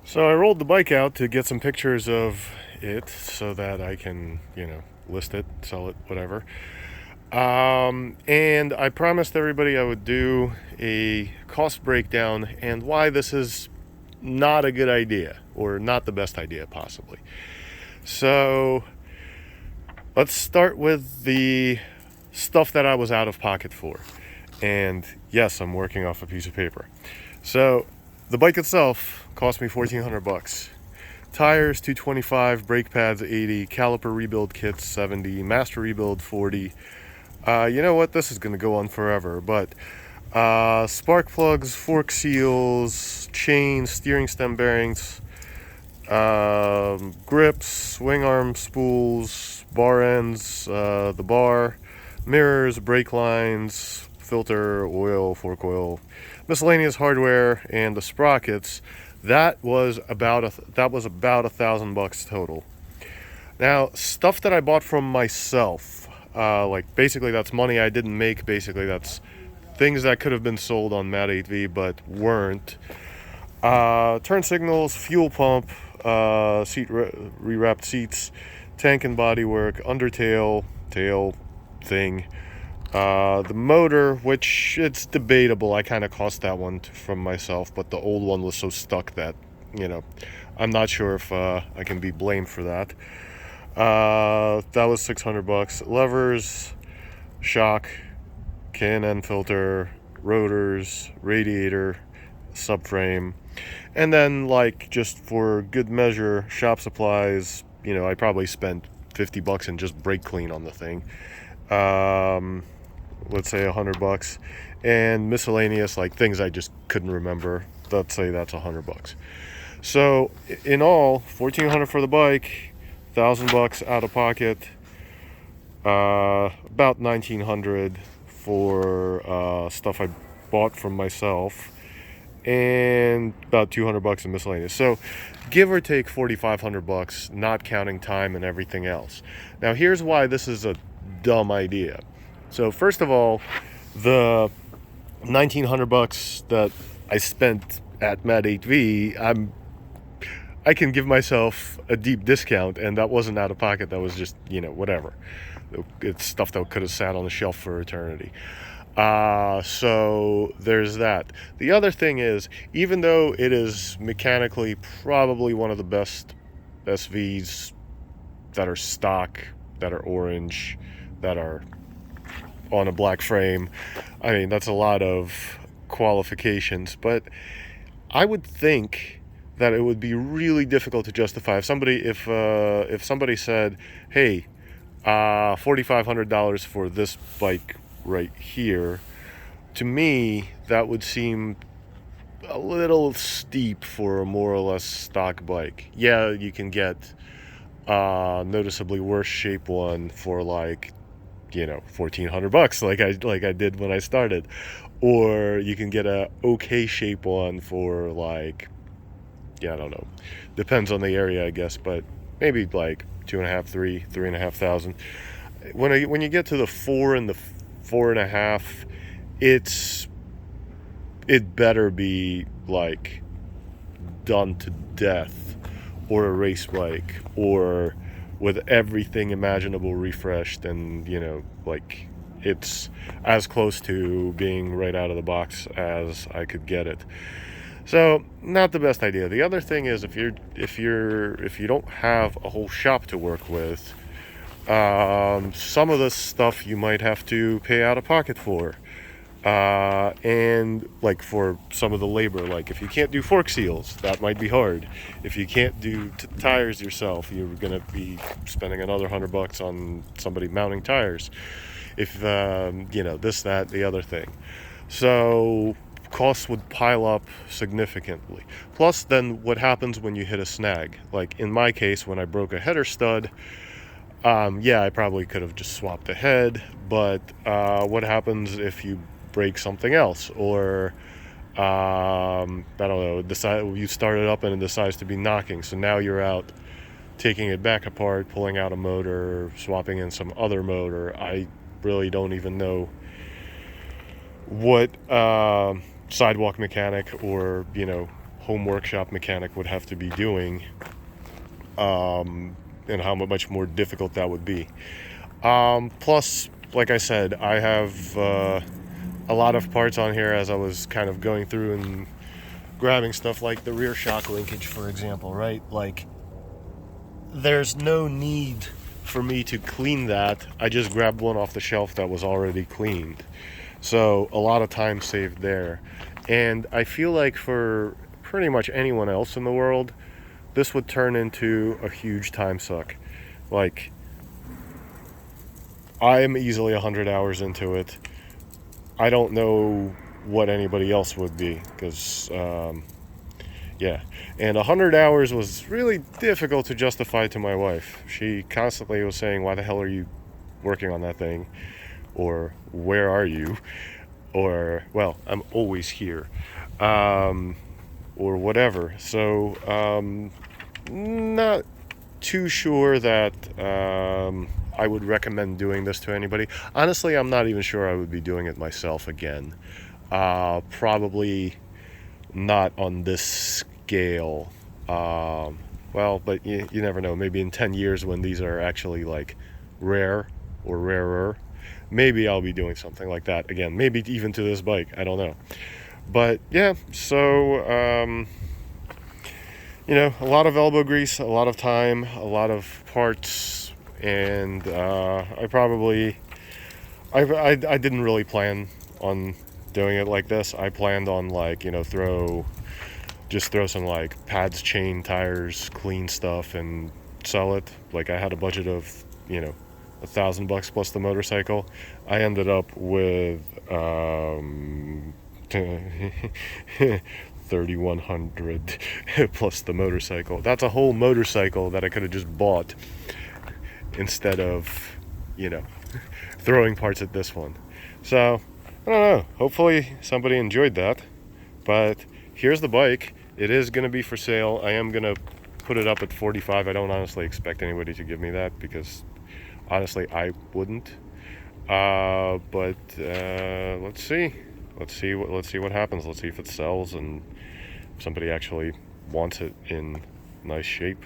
So I rolled the bike out to get some pictures of it so that I can, list it, sell it, whatever. And I promised everybody I would do a cost breakdown and why this is not a good idea or not the best idea, possibly. So let's start with the stuff that I was out of pocket for. And yes, I'm working off a piece of paper. So the bike itself cost me $1,400. Tires 225, brake pads 80, caliper rebuild kits 70, master rebuild 40. You know what? This is going to go on forever, but spark plugs, fork seals, chains, steering stem bearings, grips, swing arm spools, bar ends, the bar, mirrors, brake lines, filter, oil, fork oil, miscellaneous hardware, and the sprockets. That was about $1,000 total. Now, stuff that I bought from myself, like basically that's money I didn't make. Basically, that's things that could have been sold on Mat 8V but weren't. Turn signals, fuel pump, rewrapped seats, tank and bodywork, undertail, tail thing. The motor, which it's debatable. I kind of cost that one from myself, but the old one was so stuck that, I'm not sure if I can be blamed for that. That was $600. Levers, shock, K&N filter, rotors, radiator, subframe, and then just for good measure, shop supplies. I probably spent $50 in just brake clean on the thing. Let's say $100, and miscellaneous things I just couldn't remember. Let's say that's $100. So in all, $1,400 for the bike, $1,000 out of pocket, about $1,900 for stuff I bought from myself, and about $200 in miscellaneous. So give or take $4,500, not counting time and everything else. Now here's why this is a dumb idea. So first of all, the $1,900 that I spent at Mat 8V, I can give myself a deep discount, and that wasn't out of pocket. That was just, whatever. It's stuff that could have sat on the shelf for eternity. So there's that. The other thing is, even though it is mechanically probably one of the best SVs that are stock, that are orange, that are on a black frame, I mean, that's a lot of qualifications, but I would think that it would be really difficult to justify if somebody said, hey, $4,500 for this bike right here. To me, that would seem a little steep for a more or less stock bike. Yeah, you can get noticeably worse shape one for $1,400, like I did when I started, or you can get a okay shape one for I don't know, depends on the area, I guess, but maybe three and a half thousand. When you get to the 4 and the 4.5, it better be done to death, or a race bike, or with everything imaginable refreshed, and it's as close to being right out of the box as I could get it. So not the best idea. The other thing is, if you don't have a whole shop to work with, some of this stuff you might have to pay out of pocket for. And for some of the labor, if you can't do fork seals, that might be hard. If you can't do tires yourself, you're gonna be spending another $100 on somebody mounting tires. If this, that, the other thing. So costs would pile up significantly. Plus, then what happens when you hit a snag? In my case, when I broke a header stud, I probably could have just swapped the head, but what happens if you break something else, or I don't know, you start it up and it decides to be knocking, so now you're out taking it back apart, pulling out a motor, swapping in some other motor. I really don't even know what sidewalk mechanic or home workshop mechanic would have to be doing, and how much more difficult that would be. Plus, like I said, I have a lot of parts on here as I was kind of going through and grabbing stuff, like the rear shock linkage, for example, right? Like, there's no need for me to clean that. I just grabbed one off the shelf that was already cleaned. So a lot of time saved there. And I feel like for pretty much anyone else in the world, this would turn into a huge time suck. Like, I am easily 100 hours into it. I don't know what anybody else would be, because yeah, and 100 hours was really difficult to justify to my wife. She constantly was saying, why the hell are you working on that thing? Or, where are you? Or, well, I'm always here. Or whatever. So, not too sure that I would recommend doing this to anybody. Honestly, I'm not even sure I would be doing it myself again. Probably not on this scale. Well, but you never know. Maybe in 10 years, when these are actually like rare or rarer, maybe I'll be doing something like that again. Maybe even to this bike. I don't know. But yeah, so a lot of elbow grease, a lot of time, a lot of parts, and I didn't really plan on doing it like this. I planned on, like, throw some like pads, chain, tires, clean stuff, and sell it. Like, I had a budget of $1,000 plus the motorcycle. I ended up with 3,100 plus the motorcycle. That's a whole motorcycle that I could have just bought instead of throwing parts at this one. So I don't know, hopefully somebody enjoyed that. But here's the bike. It is going to be for sale. I am going to put it up at 45. I don't honestly expect anybody to give me that, because honestly I wouldn't. But let's see what happens. Let's see if it sells and if somebody actually wants it in nice shape.